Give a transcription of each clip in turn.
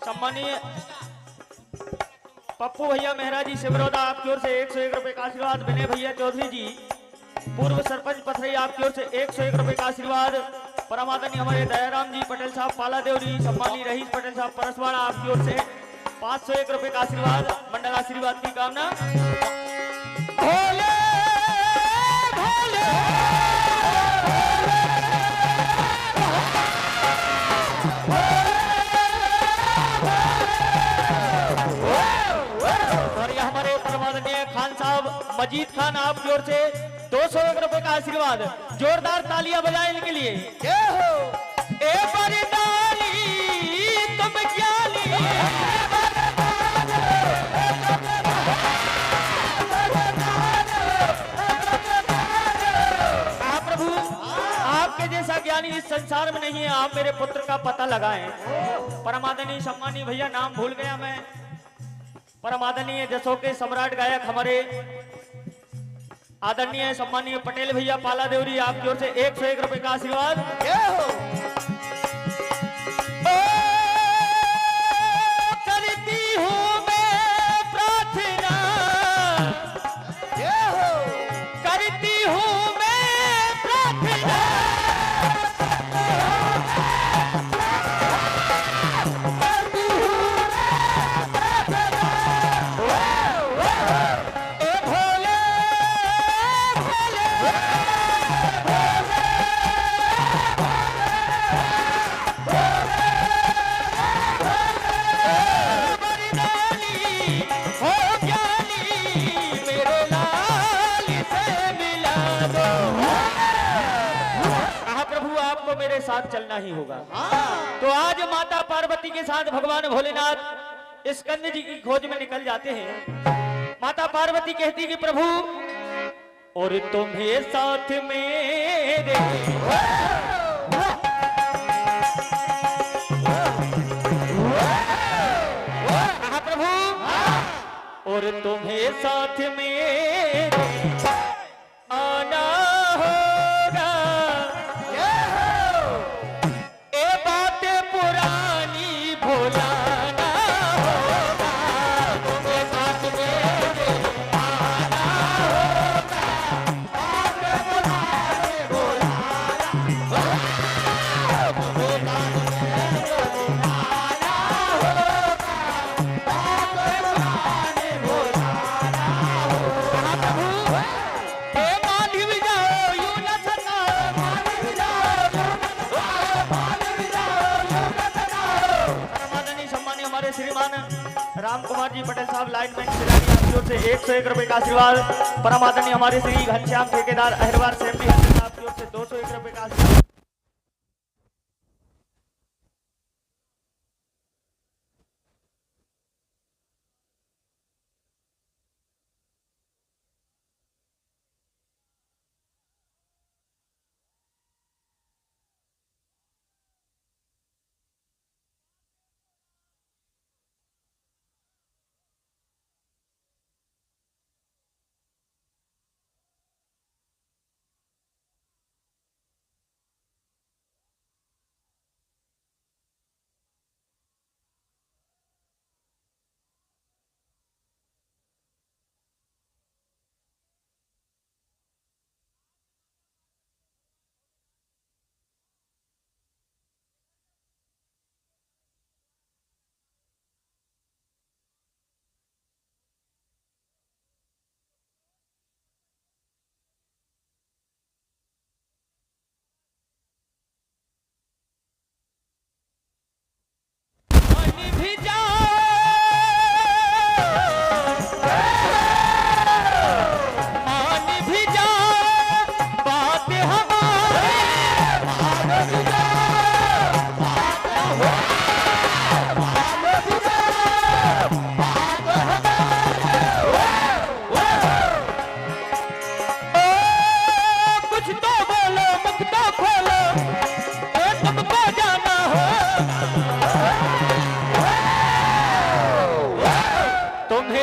सम्मानीय पप्पू भैया मेहरा जी सिमरौदा आपकी ओर से 101 रुपए का आशीर्वाद। विनय भैया चौधरी जी पूर्व सरपंच पथरई आपकी ओर से 101 रुपए का आशीर्वाद। परमादनी हमारे दयाराम जी पटेल साहब पाला देवरी, सम्मानी रहीश पटेल साहब परसवाड़ा आपकी ओर से 501 रुपए का आशीर्वाद। मंडल आशीर्वाद की कामना। भोले भोले मजीद खान आपकी ओर से 201 रुपए का आशीर्वाद। जोरदार तालियां बजाएं इनके लिए। ए बरदानी तुम ज्ञानी प्रभु, आपके जैसा ज्ञानी इस संसार में नहीं है। आप मेरे पुत्र का पता लगाएं। परमादनी सम्मानी भैया नाम भूल गया मैं। परमादनीय जसों के सम्राट गायक हमारे आदरणीय सम्मानीय पटेल भैया पाला देवरी आपकी ओर से 101 रुपए का आशीर्वाद। करती हूँ मैं प्रार्थना, करती हूँ मैं प्रार्थना, मेरे साथ चलना ही होगा। तो आज माता पार्वती के साथ भगवान भोलेनाथ स्कंद जी की खोज में निकल जाते हैं। माता पार्वती कहती कि प्रभु और तुम्हें साथ मेरे, प्रभु और तुम्हें साथ मेरे आना होगा। भोलाना होगा, तुम्हें साथ मेरे आना होगा। श्रीमान राम कुमार जी पटेल साहब लाइनमैन सिलानी आपकी ओर से 101 रुपए का आशीर्वाद। परमादनी हमारे श्री घनश्याम ठेकेदार अहरवार सेफ्टी आपकी ओर से 201 रुपए का आशीर्वाद।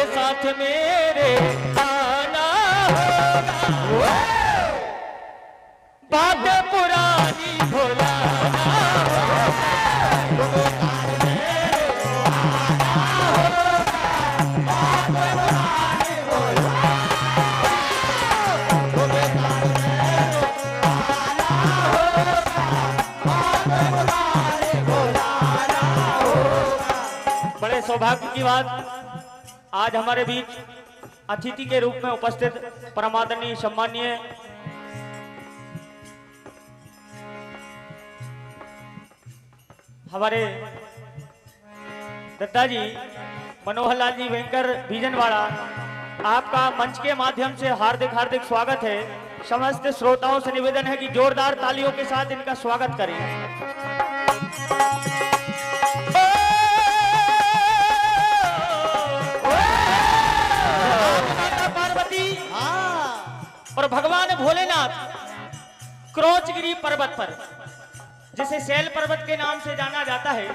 साथ मेरे आना होगा, बात पुरानी भुलाना होगा। बड़े सौभाग्य की बात, आज हमारे बीच अतिथि के रूप में उपस्थित परमादरणीय सम्मानीय हमारे दत्ताजी मनोहर लाल जी वेंकर बीजनवाड़ा, आपका मंच के माध्यम से हार्दिक हार्दिक स्वागत है। समस्त श्रोताओं से निवेदन है कि जोरदार तालियों के साथ इनका स्वागत करें। पार्वती और भगवान भोलेनाथ क्रोचगिरी पर्वत पर, जिसे शैल पर्वत के नाम से जाना जाता है,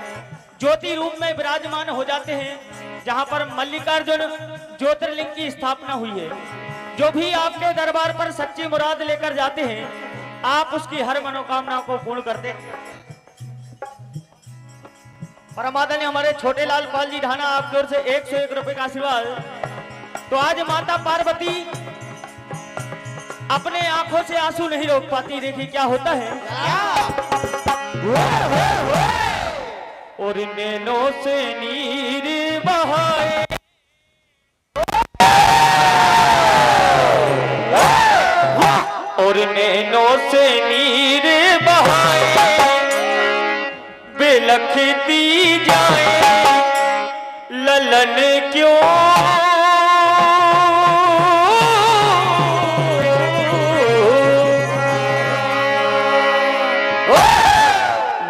ज्योति रूप में विराजमान हो जाते हैं, जहां पर मल्लिकार्जुन ज्योतिर्लिंग की स्थापना हुई है। जो भी आपके दरबार पर सच्ची मुराद लेकर जाते हैं, आप उसकी हर मनोकामना को पूर्ण करते हैं। परमादरणीय हमारे छोटे लाल पाल जी ढाना, आपकी ओर से 101 रुपए का आशीर्वाद। तो आज माता पार्वती अपने आंखों से आंसू नहीं रोक पाती। देखिए क्या होता है। और नैनों से नीर बहाए, और नैनों से नीर बहाए, बिलखती जाए ललन क्यों,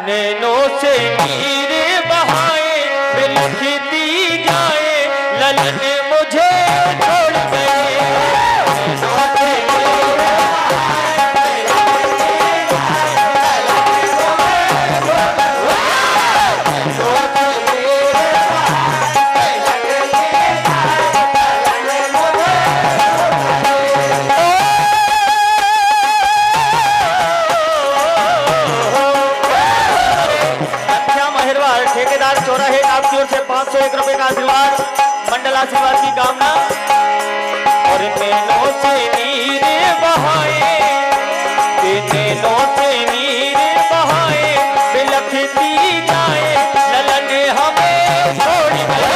नैनों से नीर बहाए, बिलखती जाए ललन मुझे छोड़ गए। ठेकेदार चौराहे, आपकी ओर से 501 रुपए का आशीर्वाद, मंडल आशीर्वाद की कामना। और नैनों से नीर बहाए, नैनों से नीर बहाए, बिलखती जाए ललन हमें छोड़ गए।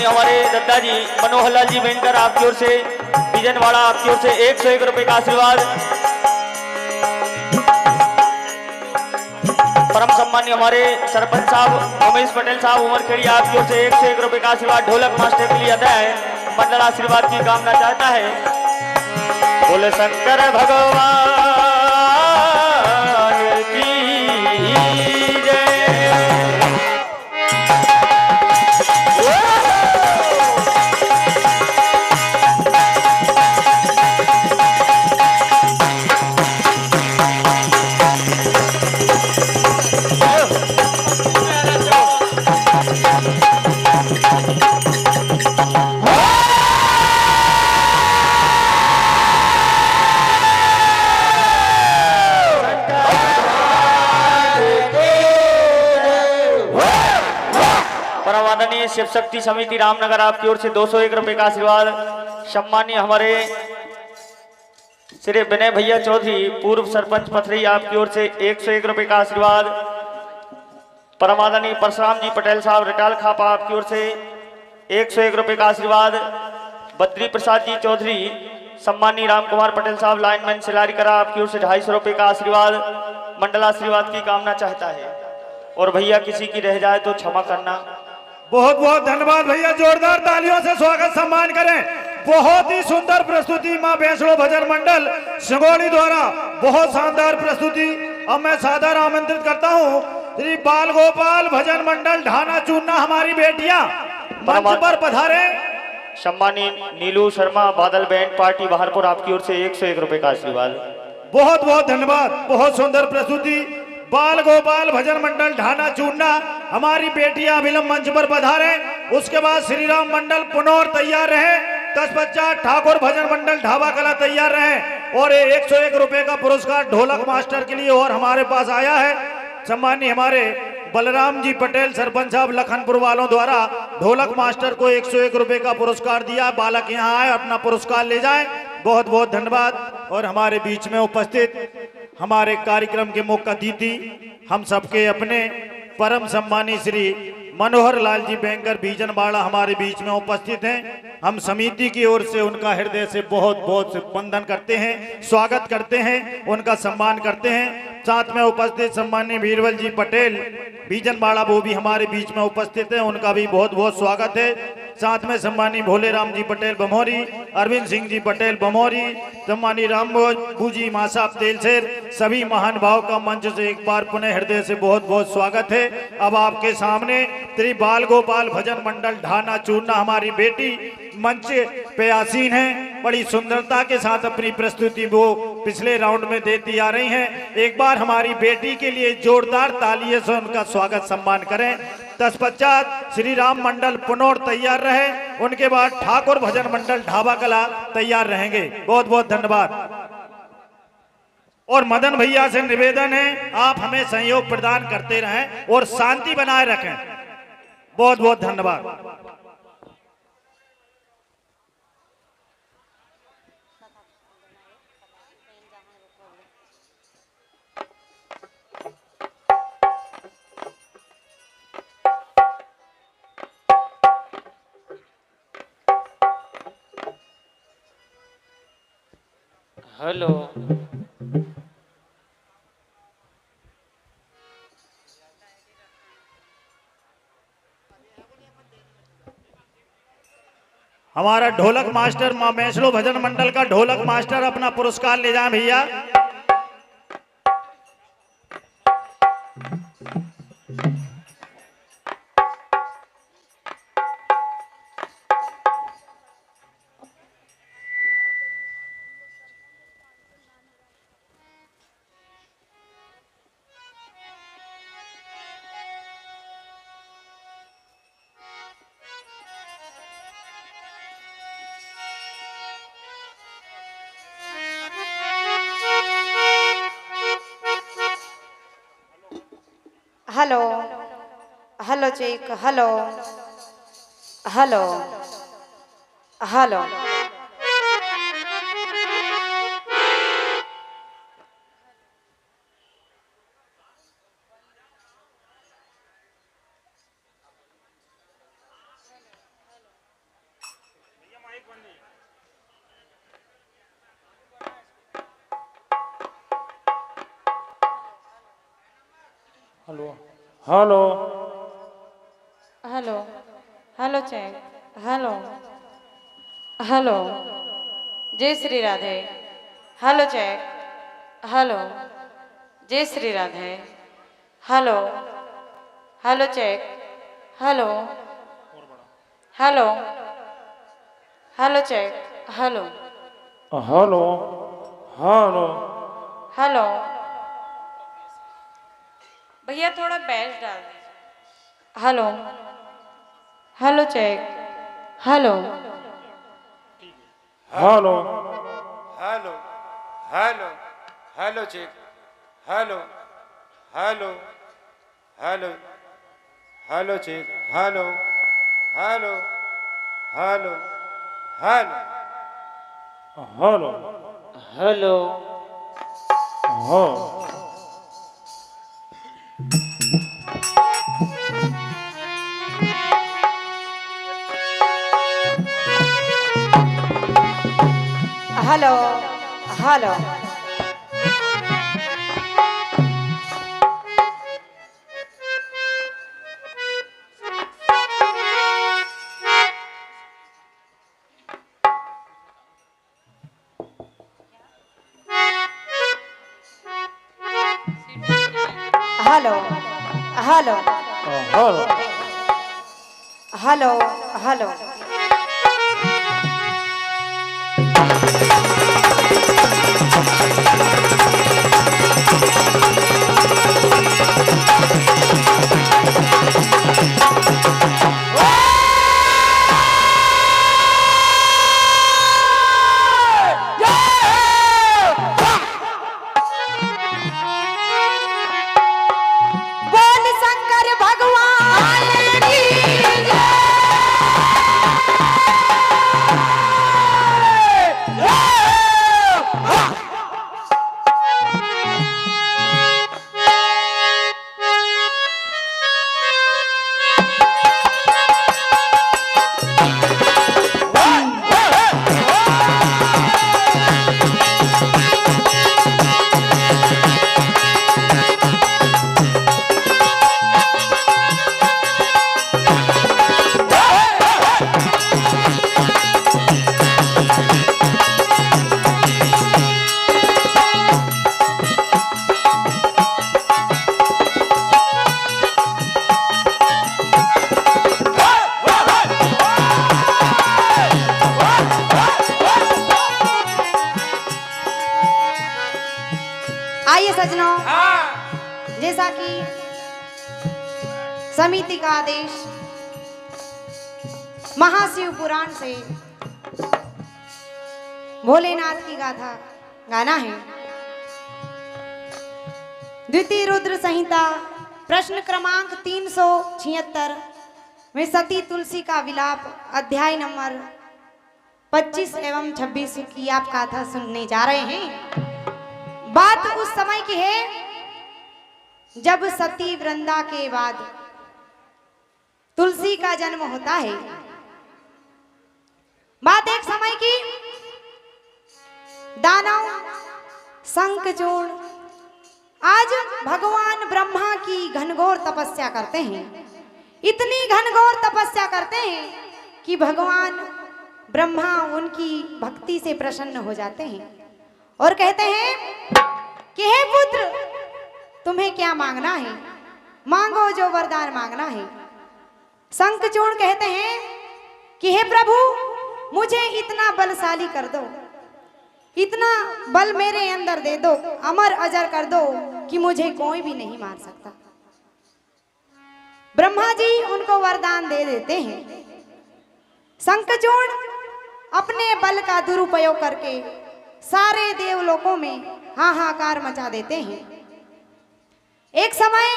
हमारे दत्ताजी मनोहर लाल जी वेंकर, आपकी ओर से बीजनवाड़ा, आपकी ओर से 101 रुपए का आशीर्वाद। परम सम्मान्य हमारे सरपंच साहब उमेश पटेल साहब उमरखेड़ी, आपकी ओर से 101 रुपए का आशीर्वाद। ढोलक मास्टर के लिए अदा है, मंडल आशीर्वाद की कामना चाहता है। बोले शंकर भगवान की परमादरणीय शिव शक्ति समिति रामनगर, आपकी ओर से 201 रुपए का आशीर्वाद। सम्मानीय हमारे श्री विनय भैया चौधरी, पूर्व सरपंच पथरी, आपकी ओर से 101 रुपए का आशीर्वाद। परमादरणीय परशुराम जी पटेल साहब रिटाल खापा, आपकी ओर से 101 रुपए का आशीर्वाद। बद्री प्रसाद जी चौधरी, सम्मानीय राम कुमार पटेल साहब लाइनमैन सिलारी करा, आपकी ओर से 250 रुपए का आशीर्वाद। मंडल आशीर्वाद की कामना चाहता है। और भैया किसी की रह जाए तो क्षमा करना। बहुत बहुत धन्यवाद भैया, जोरदार तालियों से स्वागत सम्मान करें। बहुत ही सुंदर प्रस्तुति मां वैष्णो भजन मंडल सिंगोली द्वारा, बहुत शानदार प्रस्तुति। अब मैं सादर आमंत्रित करता हूं श्री बाल गोपाल भजन मंडल ढाना चूना हमारी बेटियां मंच पर पधारे। सम्मानित नीलू शर्मा बादल बैंड पार्टी बहारपुर, आपकी ओर से 101 रुपए का आशीर्वाद। बहुत बहुत धन्यवाद। बहुत सुंदर प्रस्तुति। बाल गोपाल भजन मंडल ढाना चूना हमारी बेटियां अविलंब मंच पर पधारे। उसके बाद श्री राम मंडल पुनौर तैयार रहे। तत्पश्चात ठाकुर भजन मंडल ढाबा कला तैयार रहे। और 101 रुपए का पुरस्कार ढोलक मास्टर के लिए और हमारे पास आया है। सम्मानीय हमारे बलराम जी पटेल सरपंच साहब लखनपुर वालों द्वारा ढोलक मास्टर को 101 रुपए का पुरस्कार दिया। बालक यहाँ आए, अपना पुरस्कार ले जाएं। बहुत बहुत धन्यवाद। और हमारे बीच में उपस्थित हमारे कार्यक्रम के मुख्य अतिथि, हम सबके अपने परम सम्मानी श्री मनोहर लाल जी बैंकर बीजनबाड़ा हमारे बीच में उपस्थित हैं। हम समिति की ओर से उनका हृदय से बहुत बहुत वंदन करते हैं, स्वागत करते हैं, उनका सम्मान करते हैं। साथ में उपस्थित सम्मानीय बीरबल जी पटेल बीजनबाड़ा, वो भी हमारे बीच में उपस्थित हैं, उनका भी बहुत बहुत स्वागत है। साथ में सम्मानीय भोलेराम जी पटेल बमोरी, अरविंद सिंह जी पटेल बमोरी, सम्मानीय रामबू जी मासाब तेलसेर, सभी महान भाव का मंच से एक बार पुनः हृदय से बहुत बहुत स्वागत है। अब आपके सामने श्री बाल गोपाल भजन मंडल ढाना चूरना हमारी बेटी मंच पे आसीन है। बड़ी सुंदरता के साथ अपनी प्रस्तुति वो पिछले राउंड में देती आ रही हैं। एक बार हमारी बेटी के लिए जोरदार तालियों से उनका स्वागत सम्मान करें। तत्पश्चात श्री राम मंडल पुनौर तैयार रहे। उनके बाद ठाकुर भजन मंडल ढाबा कला तैयार रहेंगे। बहुत बहुत धन्यवाद। और मदन भैया से निवेदन है, आप हमें सहयोग प्रदान करते रहें और शांति बनाए रखें। बहुत बहुत धन्यवाद। हेलो, हमारा ढोलक मास्टर मां वैष्णो भजन मंडल का ढोलक मास्टर अपना पुरस्कार ले जाए भैया। Hello hello check, hello hello hello. Hello hello hello hello check, hello hello. जय Shri Radhe. Hello check, hello. जय Shri Radhe. Hello hello check, hello hello hello check, hello hello hello hello. भैया थोड़ा बैच डाल दीजिए। Hello hello check, hello hello hello hello hello check, hello hello hello hello check, hello hello hello hello hello hello. हाँ hello hello. Hello hello hello hello hello बोल शंकर भगवान की आइए सजनों, जैसा कि समिति का आदेश महाशिव पुराण से भोलेनाथ की गाथा गाना है। द्वितीय रुद्र संहिता प्रश्न क्रमांक 376 में सती तुलसी का विलाप अध्याय नंबर 25 एवं 26 की आप गाथा सुनने जा रहे हैं। बात उस समय की है जब सती वृंदा के बाद तुलसी का जन्म होता है। बात एक समय की, दानव शंखचूड़ आज भगवान ब्रह्मा की घनघोर तपस्या करते हैं। इतनी घनघोर तपस्या करते हैं कि भगवान ब्रह्मा उनकी भक्ति से प्रसन्न हो जाते हैं और कहते हैं कि हे पुत्र, तुम्हें क्या मांगना है, मांगो जो वरदान मांगना है। शंखचूड़ कहते हैं कि हे प्रभु, मुझे इतना बलशाली कर दो, इतना बल मेरे अंदर दे दो, अमर अजर कर दो कि मुझे कोई भी नहीं मार सकता। ब्रह्मा जी उनको वरदान दे देते हैं। शंखचूड़ अपने बल का दुरुपयोग करके सारे देवलोकों में हाहाकार मचा देते हैं। एक समय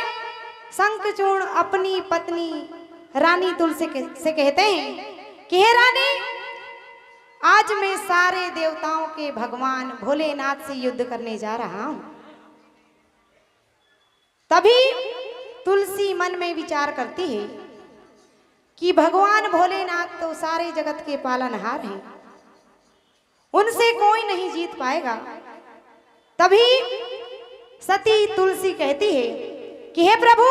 शंखचूड़ अपनी पत्नी रानी तुलसी से कहते हैं कि हे रानी, आज मैं सारे देवताओं के भगवान भोलेनाथ से युद्ध करने जा रहा हूं। तभी तुलसी मन में विचार करती है कि भगवान भोलेनाथ तो सारे जगत के पालनहार हैं, उनसे कोई नहीं जीत पाएगा। तभी सती तुलसी कहती है कि हे प्रभु,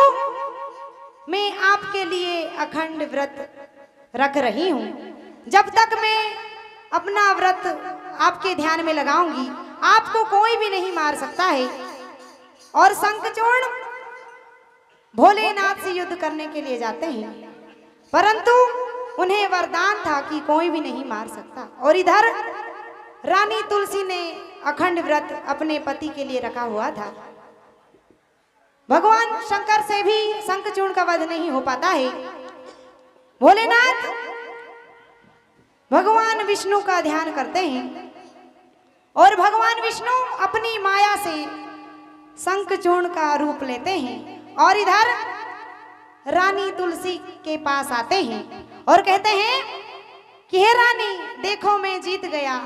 मैं आपके लिए अखंड व्रत रख रही हूं। जब तक मैं अपना व्रत आपके ध्यान में लगाऊंगी, आपको कोई भी नहीं मार सकता है। और शंखचूड़ भोलेनाथ से युद्ध करने के लिए जाते हैं, परंतु उन्हें वरदान था कि कोई भी नहीं मार सकता। और इधर रानी तुलसी ने अखंड व्रत अपने पति के लिए रखा हुआ था। भगवान शंकर से भी शंखचूड़ का वध नहीं हो पाता है। भोलेनाथ भगवान विष्णु का ध्यान करते हैं और भगवान विष्णु अपनी माया से शंखचूड़ का रूप लेते हैं और इधर रानी तुलसी के पास आते हैं और कहते हैं कि हे रानी, देखो मैं जीत गया।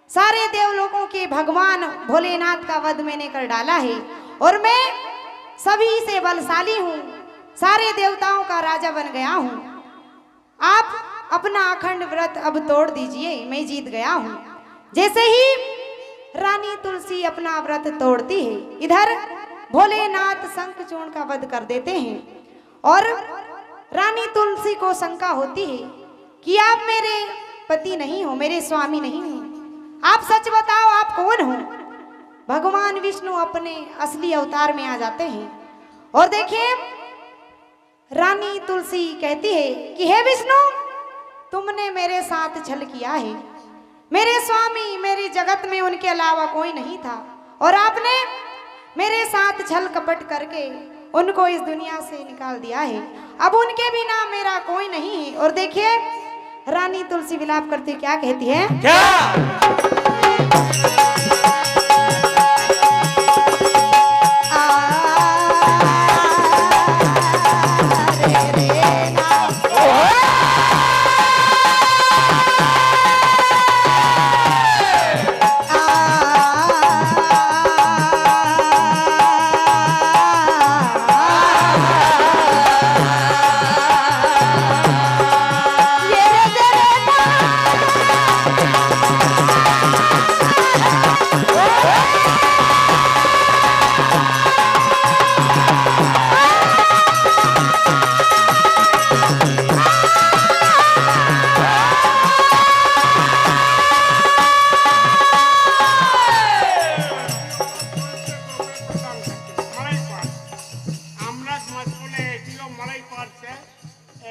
सारे देवलोकों के भगवान भोलेनाथ का वध मैंने कर डाला है और मैं सभी से बलशाली हूँ, सारे देवताओं का राजा बन गया हूँ। आप अपना अखंड व्रत अब तोड़ दीजिए, मैं जीत गया हूँ। जैसे ही रानी तुलसी अपना व्रत तोड़ती है, इधर भोलेनाथ शंखचूड़ का वध कर देते हैं और रानी तुलसी को शंका होती है कि आप मेरे पति नहीं हो, मेरे स्वामी नहीं हो, आप सच बताओ आप कौन हो। भगवान विष्णु अपने असली अवतार में आ जाते हैं और देखिए रानी तुलसी कहती है कि हे विष्णु, तुमने मेरे साथ छल किया है। मेरे स्वामी, मेरी जगत में उनके अलावा कोई नहीं था, और आपने मेरे साथ छल कपट करके उनको इस दुनिया से निकाल दिया है। अब उनके बिना मेरा कोई नहीं है। और देखिए रानी तुलसी विलाप करती क्या कहती है?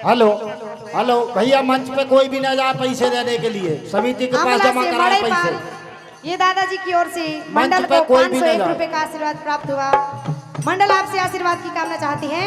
हेलो हेलो भैया, मंच पे कोई भी ना जाए पैसे देने के लिए, समिति के पास जमा कराए पैसे। ये दादाजी की ओर से मंच मंडल पे को कोई भी 501 नहीं रुपए का आशीर्वाद प्राप्त हुआ। मंडल आपसे आशीर्वाद की कामना चाहती है।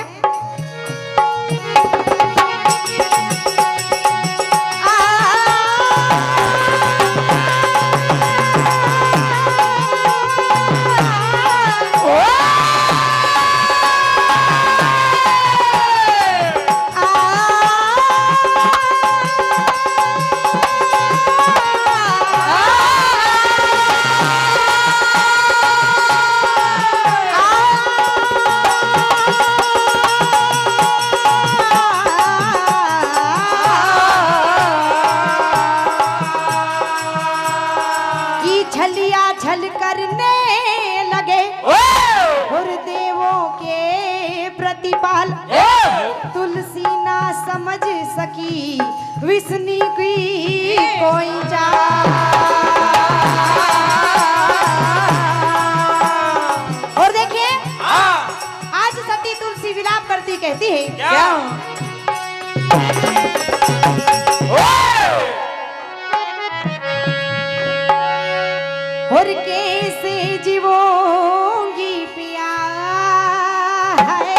छलिया छल करने लगे और देवों के प्रतिपाल, तुलसी ना समझ सकी विष्णु की कोई चाल। और देखिए आज सती तुलसी विलाप करती कहती है क्या? और कैसे जीवोंगी पिया है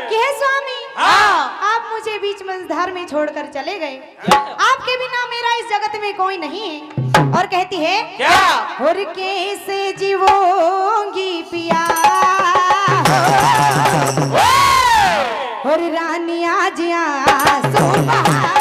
कि हे स्वामी, आप मुझे बीच मंझधार में छोड़कर चले गए। आपके बिना मेरा इस जगत में कोई नहीं है। और कहती है क्या? और कैसे जीवोंगी पिया, और रानी आज आंसू बहाए।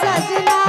सजना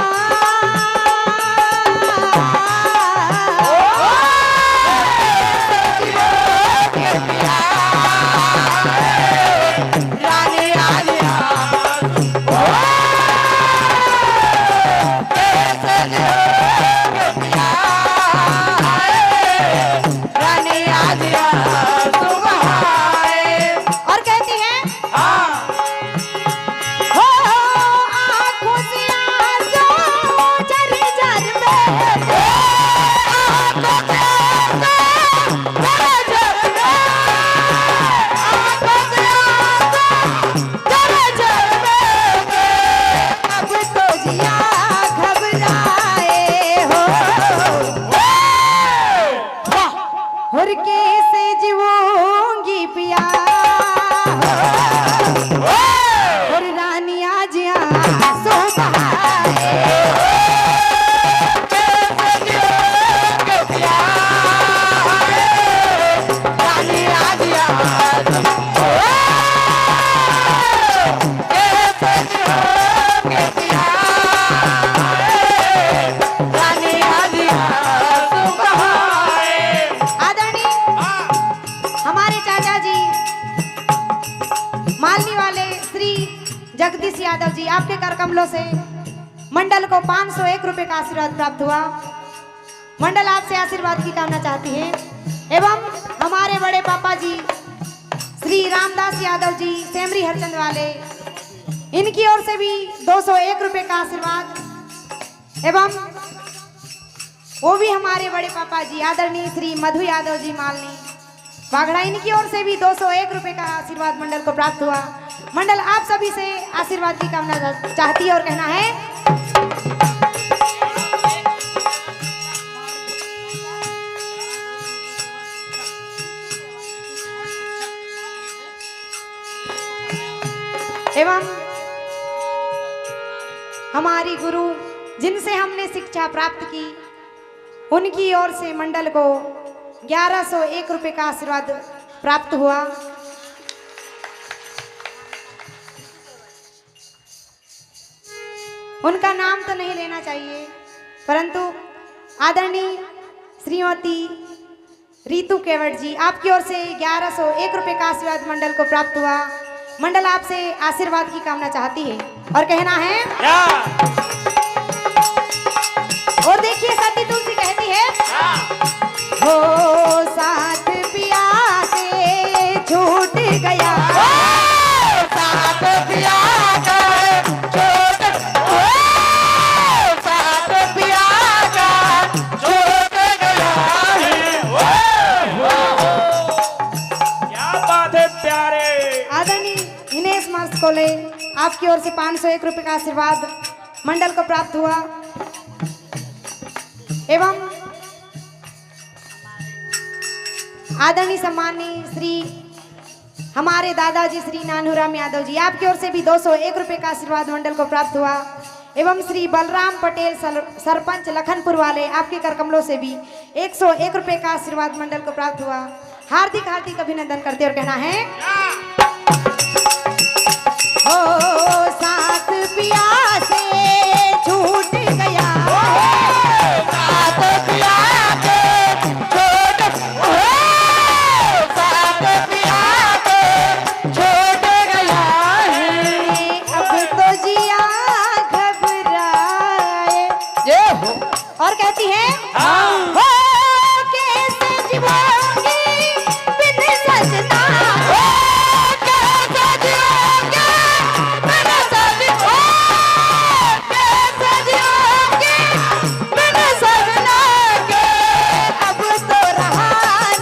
कमलों से मंडल को 501 रुपए का आशीर्वाद प्राप्त हुआ। मंडल आपसे आशीर्वाद की कामना चाहती है एवं हमारे बड़े पापा जी श्री रामदास यादव जी सेमरी हरचंद वाले, इनकी ओर से भी 201 रुपए का आशीर्वाद एवं वो भी हमारे बड़े पापा जी आदरणीय श्री मधु यादव जी मालनी बागड़ा, इनकी ओर से भी 201 रुपए का आशीर्वाद मंडल को प्राप्त हुआ। मंडल आप सभी से आशीर्वाद की कामना चाहती है और कहना है एवं हमारी गुरु जिनसे हमने शिक्षा प्राप्त की उनकी ओर से मंडल को 1101 रुपए का आशीर्वाद प्राप्त हुआ। उनका नाम तो नहीं लेना चाहिए परंतु आदरणीय श्रीमती रीतू केवट जी, आपकी ओर से 1101 रुपए का आशीर्वाद मंडल को प्राप्त हुआ। मंडल आपसे आशीर्वाद की कामना चाहती है और कहना है और देखिए सती तुलसी कहती है हो साथ पिया से छूट गया, साथ पिया के छूट, साथ पिया के छूट गया है। क्या बात है प्यारे। आदरणीय दिनेश मस्कोले, आपकी ओर से 501 रुपए का आशीर्वाद मंडल को प्राप्त हुआ एवं आदरणीय सम्माननीय श्री हमारे दादाजी श्री नानूराम यादव जी, आपकी ओर से भी 201 रुपए का आशीर्वाद मंडल को प्राप्त हुआ एवं श्री बलराम पटेल सरपंच लखनपुर वाले, आपके कर कमलों से भी 101 रुपए का आशीर्वाद मंडल को प्राप्त हुआ। हार्दिक हार्दिक अभिनंदन करते और कहना है ओ साथ पिया से छूट गया, साथ पिया के छूट, साथ पिया के छूट गया है। अब तो जिया घबराए ये हो और कहती है हो कैसे जीवांगी बिन सजना, कैसे जियोगे बिन सजना, कैसे जियोगे बिन सजना के, अब तो रहा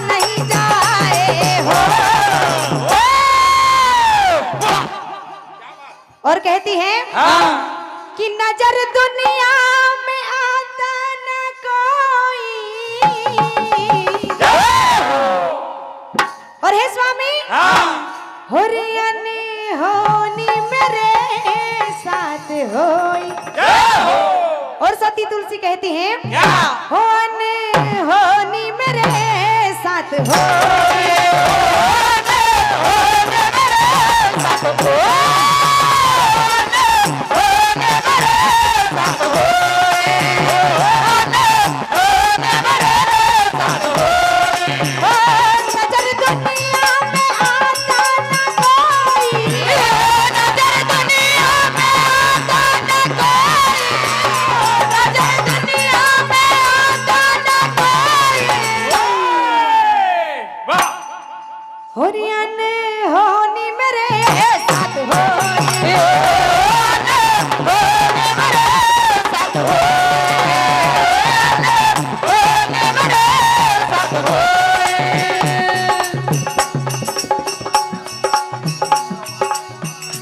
नहीं जाए हो। और कहती है कि नजर दुनिया में आता न कोई, और हे स्वामी हुरियने होनी मेरे साथ होई, और सती तुलसी कहती है होने होनी मेरे साथ होई, नजर दुनिया में आता न कोई, नजर दुनिया में आता न कोई, नजर दुनिया में आता न कोई। वाह। हुरियने होनी मेरे साथ होई,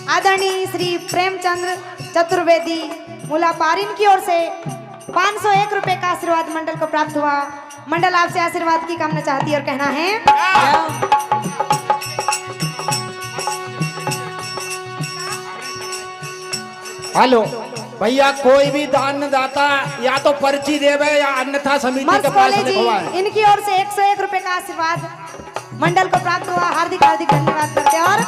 आदरणीय श्री प्रेमचंद्र चतुर्वेदी मुलापारिन की ओर से 501 रुपए का आशीर्वाद मंडल को प्राप्त हुआ। मंडल आपसे आशीर्वाद की कामना चाहती है और कहना है हेलो भैया, कोई भी दान दाता या तो पर्ची देवे या अन्यथा समिति के पास मस्कोले लिखवाए। जी, इनकी ओर से 101 रुपए का आशीर्वाद मंडल को प्राप्त हुआ। हार्दिक हार्दिक धन्यवाद करते हैं। और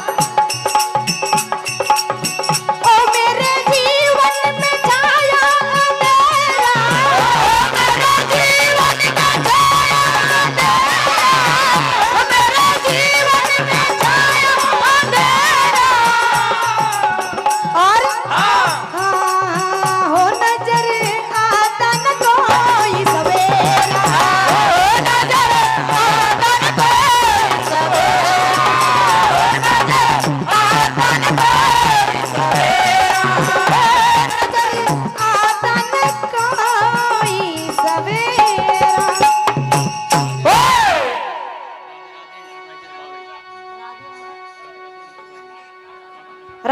ओ मेरे जीवन में छाया अंधेरा, मेरे जीवन में छाया अंधेरा, मेरे जीवन में छाया अंधेरा। और हाँ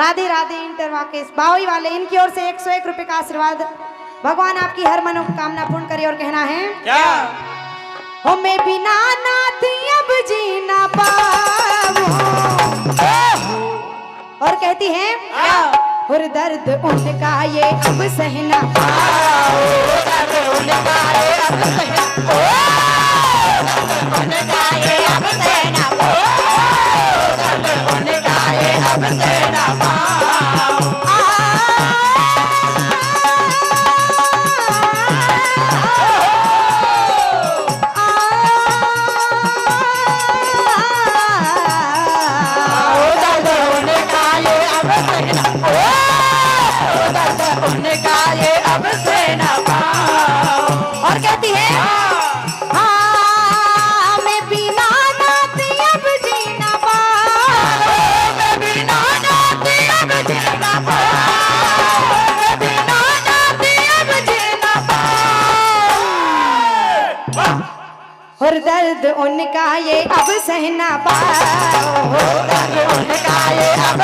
राधे राधे इंटर वाकेश बावई वाले, इनकी ओर से 101 रुपए का आशीर्वाद। भगवान आपकी हर मनोकामना पूर्ण करे। और कहना है क्या हो मैं बिना नाथ अब जी ना पाऊं। और कहती है और दर्द उनका ये अब सहना पाओ, दर्द उनका ये अब सहना उनका ये अब सहना पाओ, दर्द उनका ये अब सहना पाओ। और कहती है हाँ मैं बिना नाथ अब जीना पाऊं, मैं बिना नाथ अब जीना पाऊं, मैं बिना नाथ अब जीना पाऊं। और दर्द उनका ये अब सहना पाओ, दर्द उनका ये अब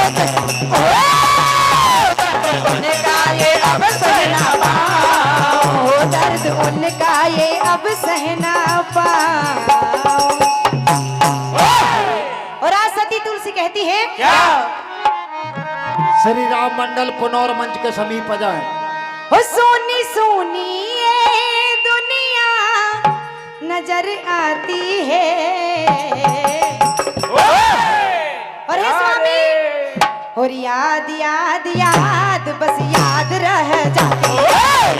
उनका ये अब सहना पाओ, दर्द उनका ये अब सहना पाओ। और आज सती तुलसी कहती है क्या श्री राम मंडल पुनौर मंच के समीप आ जाए। ओ सोनी सोनी ये दुनिया नजर आती है। और हे स्वामी और याद याद याद बस याद रह जाती है,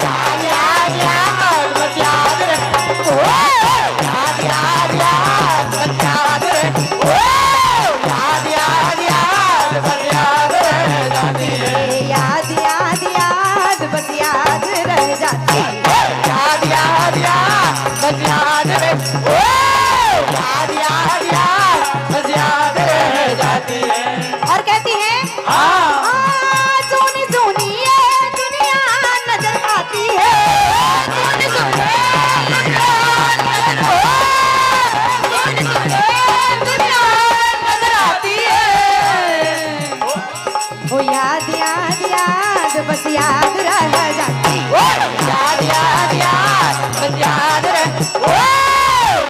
याद याद याद बस याद रह, याद याद याद बस याद रह, याद याद याद बस याद रह जाती है, याद याद याद बस याद रह जाती है, याद याद याद बस याद रह, याद याद याद बस याद रह जाती है। और कहती है सोनी सोनी ये दुनिया नजर आती है, सोनी सोनी दुनिया नजर आती है। वो याद याद याद बस याद रह जाती है, याद याद याद बस याद रह,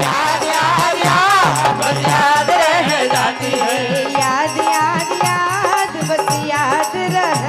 याद याद याद बस याद रह जाती है, याद याद याद बस याद रह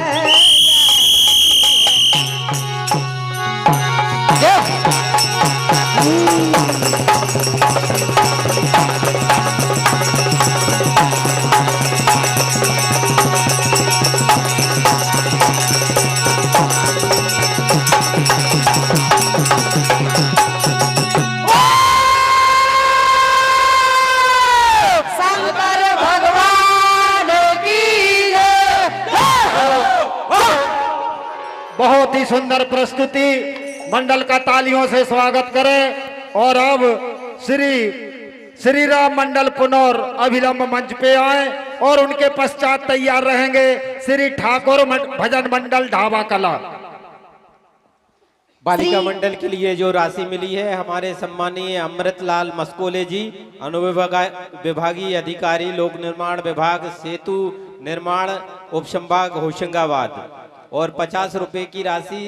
शंकर भगवान की जय। बहुत ही सुंदर प्रस्तुति, मंडल का तालियों से स्वागत करें। और अब श्री राम मंडल पुनौर अभिलंब मंच पे आए और उनके पश्चात तैयार रहेंगे श्री ठाकुर भजन मंडल ढाबा कला। बालिका मंडल के लिए जो राशि मिली है हमारे सम्मानीय अमृतलाल मस्कोले जी, विभागीय अधिकारी लोक निर्माण विभाग, सेतु निर्माण उपसंभाग होशंगाबाद, और 50 रुपए की राशि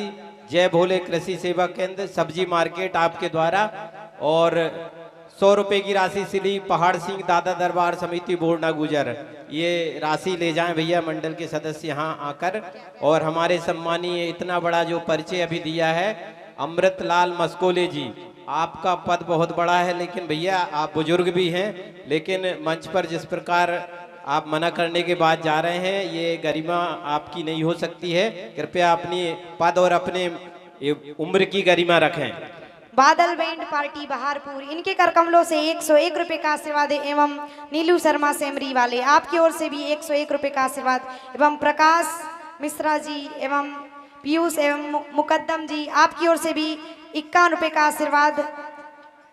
जय भोले कृषि सेवा केंद्र सब्जी मार्केट आपके द्वारा, और 100 रुपए की राशि श्री पहाड़ सिंह दादा दरबार समिति बोर्डा गुजर। ये राशि ले जाएं भैया मंडल के सदस्य यहाँ आकर। और हमारे सम्मानीय इतना बड़ा जो परिचय अभी दिया है अमृतलाल मस्कोले जी, आपका पद बहुत बड़ा है, लेकिन भैया आप बुजुर्ग भी हैं, लेकिन मंच पर जिस प्रकार आप मना करने के बाद जा रहे हैं, ये गरिमा आपकी नहीं हो सकती है। कृपया अपनी पद और अपने उम्र की गरिमा रखें। बादल बैंड पार्टी बहारपुर, इनके कर कमलों से 101 रुपए का आशीर्वाद है। एवं नीलू शर्मा सेमरी वाले, आपकी ओर से भी 101 रुपए का आशीर्वाद। एवं प्रकाश मिश्रा जी एवं पीयूष एवं मुकद्दम जी, आपकी ओर से भी 51 रुपए का आशीर्वाद।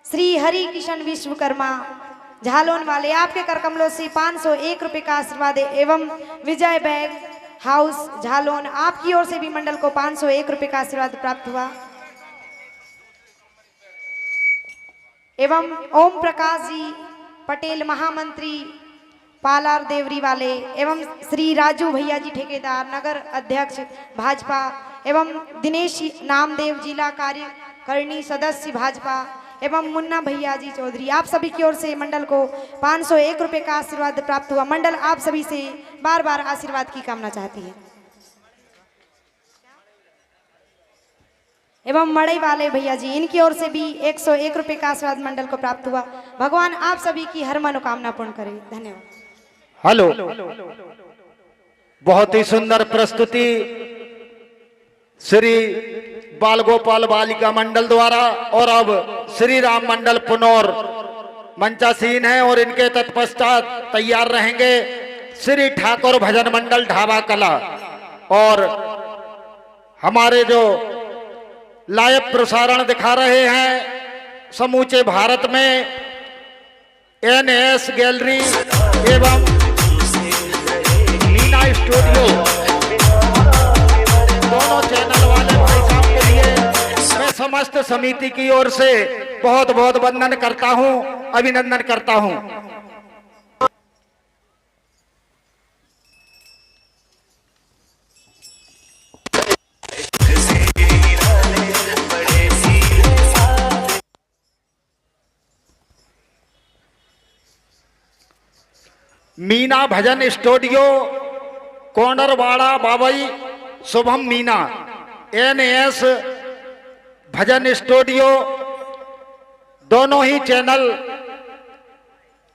श्री हरि किशन विश्वकर्मा झालोन वाले, आपके कर कमलों से 501 रुपए का आशीर्वाद है। एवं विजय बैग हाउस झालोन, आपकी ओर से भी मंडल को 501 रुपए का आशीर्वाद प्राप्त हुआ। एवं ओम प्रकाश जी पटेल महामंत्री पालार देवरी वाले एवं श्री राजू भैया जी ठेकेदार नगर अध्यक्ष भाजपा एवं दिनेश नामदेव जिला कार्यकारिणी सदस्य भाजपा एवं मुन्ना भैया जी चौधरी, आप सभी की ओर से मंडल को 501 रुपए का आशीर्वाद प्राप्त हुआ। मंडल आप सभी से बार बार आशीर्वाद की कामना चाहती है। एवं मड़ई वाले भैया जी, इनकी ओर से भी 101 रुपए का आशीर्वाद मंडल को प्राप्त हुआ। भगवान आप सभी की हर मनोकामना पूर्ण करे। धन्यवाद। हेलो, बहुत ही सुंदर प्रस्तुति श्री बाल गोपाल बालिका मंडल द्वारा। और अब श्री राम मंडल पुनौर मंचासीन है और इनके तत्पश्चात तैयार रहेंगे श्री ठाकुर भजन मंडल ढाबा कला। और हमारे जो लाइव प्रसारण दिखा रहे हैं समूचे भारत में NS गैलरी एवं मीना स्टूडियो, दोनों चैनल वाले भाई साहब के लिए मैं समस्त समिति की ओर से बहुत बहुत वंदन करता हूं, अभिनंदन करता हूं। मीना भजन स्टूडियो कोंडरवाड़ा बाबई शुभम मीना, NS भजन स्टूडियो, दोनों ही चैनल